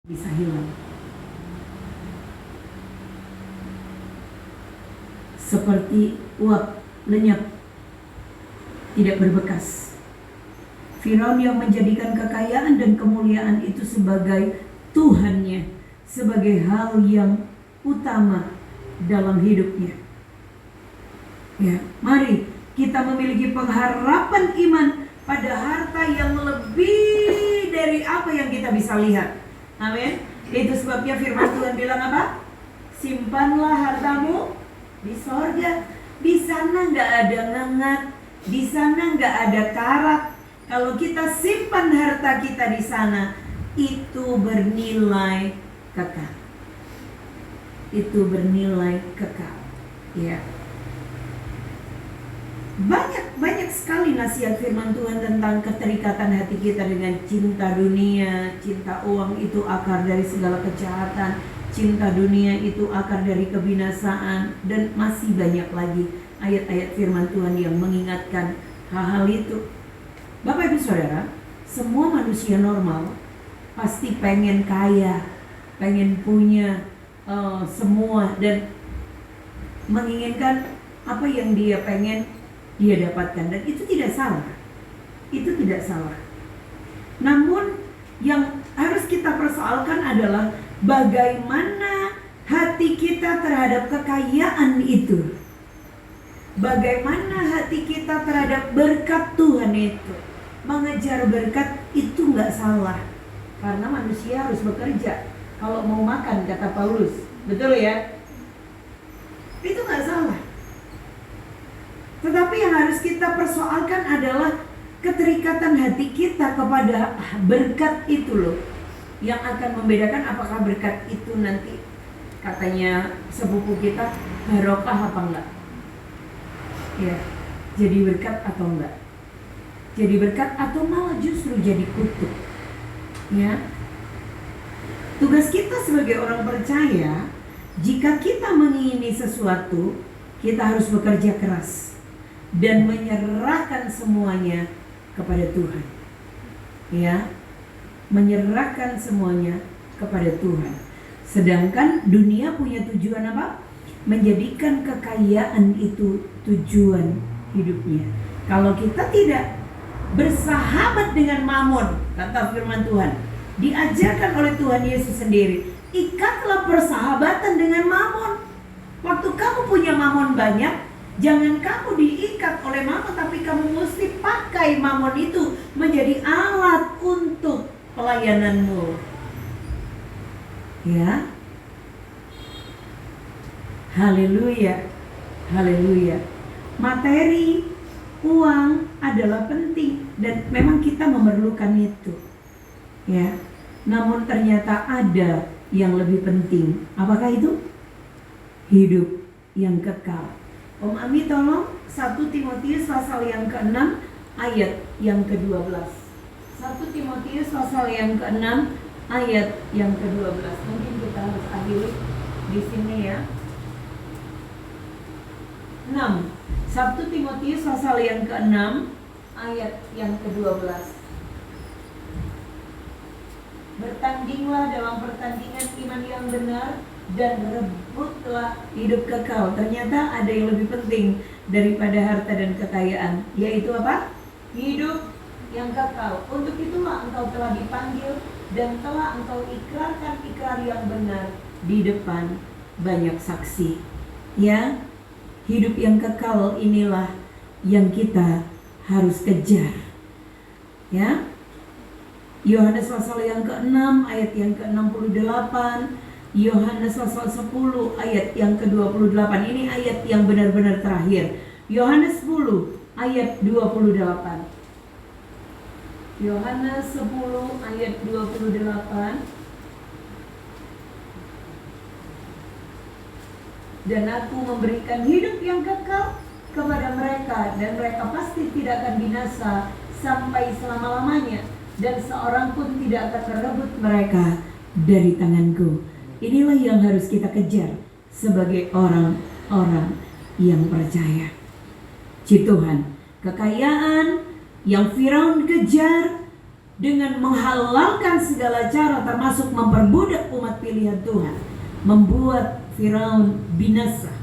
bisa hilang. Seperti uap lenyap, tidak berbekas. Firaun yang menjadikan kekayaan dan kemuliaan itu sebagai Tuhannya, sebagai hal yang utama dalam hidupnya. Ya, mari kita memiliki pengharapan iman pada harta yang lebih dari apa yang kita bisa lihat. Amin. Itu sebabnya firman Tuhan bilang apa? Simpanlah hartamu di sorga. Di sana nggak ada ngengat, di sana nggak ada karat. Kalau kita simpan harta kita di sana, itu bernilai kekal. Itu bernilai kekal. Ya. Banyak sekali nasihat firman Tuhan tentang keterikatan hati kita dengan cinta dunia. Cinta uang itu akar dari segala kejahatan. Cinta dunia itu akar dari kebinasaan. Dan masih banyak lagi ayat-ayat firman Tuhan yang mengingatkan hal-hal itu. Bapak Ibu Saudara, semua manusia normal pasti pengen kaya, pengen punya semua, dan menginginkan apa yang dia pengen dia dapatkan, dan itu tidak salah. Itu tidak salah. Namun yang harus kita persoalkan adalah bagaimana hati kita terhadap kekayaan itu. Bagaimana hati kita terhadap berkat Tuhan itu. Mengejar berkat itu nggak salah, karena manusia harus bekerja kalau mau makan, kata Paulus. Betul ya? Itu nggak salah. Tetapi yang harus kita persoalkan adalah keterikatan hati kita kepada berkat itu loh, yang akan membedakan apakah berkat itu nanti, katanya sepupu kita, barokah apa enggak. Ya, jadi berkat atau enggak. Jadi berkat atau malah justru jadi kutuk. Ya. Tugas kita sebagai orang percaya, jika kita mengingini sesuatu, kita harus bekerja keras dan menyerahkan semuanya kepada Tuhan. Ya. Menyerahkan semuanya kepada Tuhan. Sedangkan dunia punya tujuan apa? Menjadikan kekayaan itu tujuan hidupnya. Kalau kita tidak bersahabat dengan mamon, kata firman Tuhan, diajarkan oleh Tuhan Yesus sendiri, ikatlah persahabatan dengan mamon. Waktu kamu punya mamon banyak, jangan kamu diikat oleh mamon, tapi kamu mesti pakai mamon itu menjadi alat untuk pelayananmu. Ya. Haleluya. Haleluya. Materi, uang adalah penting dan memang kita memerlukan itu. Ya. Namun ternyata ada yang lebih penting. Apakah itu? Hidup yang kekal. Om Ami tolong 1 Timotius pasal yang ke-6 ayat yang ke-12. 1 Timotius pasal yang ke-6 ayat yang ke-12. Mungkin kita harus akhiri di sini ya. 6. 1 Timotius pasal yang ke-6 ayat yang ke-12. Bertandinglah dalam pertandingan iman yang benar dan rebutlah hidup kekal. Ternyata ada yang lebih penting daripada harta dan kekayaan, yaitu apa? Hidup yang kekal. Untuk itulah engkau telah dipanggil dan telah engkau ikrarkan ikrar yang benar di depan banyak saksi. Ya. Hidup yang kekal inilah yang kita harus kejar. Ya. Yohanes pasal yang ke-6 ayat yang ke-68, Yohanes pasal 10 ayat yang ke-28. Ini ayat yang benar-benar terakhir. Yohanes 10 ayat 28. Yohanes 10 ayat 28. Dan aku memberikan hidup yang kekal kepada mereka, dan mereka pasti tidak akan binasa sampai selama-lamanya, dan seorang pun tidak akan merebut mereka dari tanganku. Inilah yang harus kita kejar sebagai orang-orang yang percaya. Puji Tuhan, kekayaan yang Firaun kejar dengan menghalalkan segala cara termasuk memperbudak umat pilihan Tuhan, membuat Firaun binasa.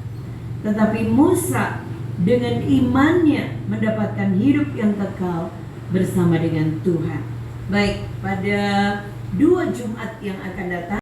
Tetapi Musa dengan imannya mendapatkan hidup yang kekal bersama dengan Tuhan. Baik, pada 2 Jumat yang akan datang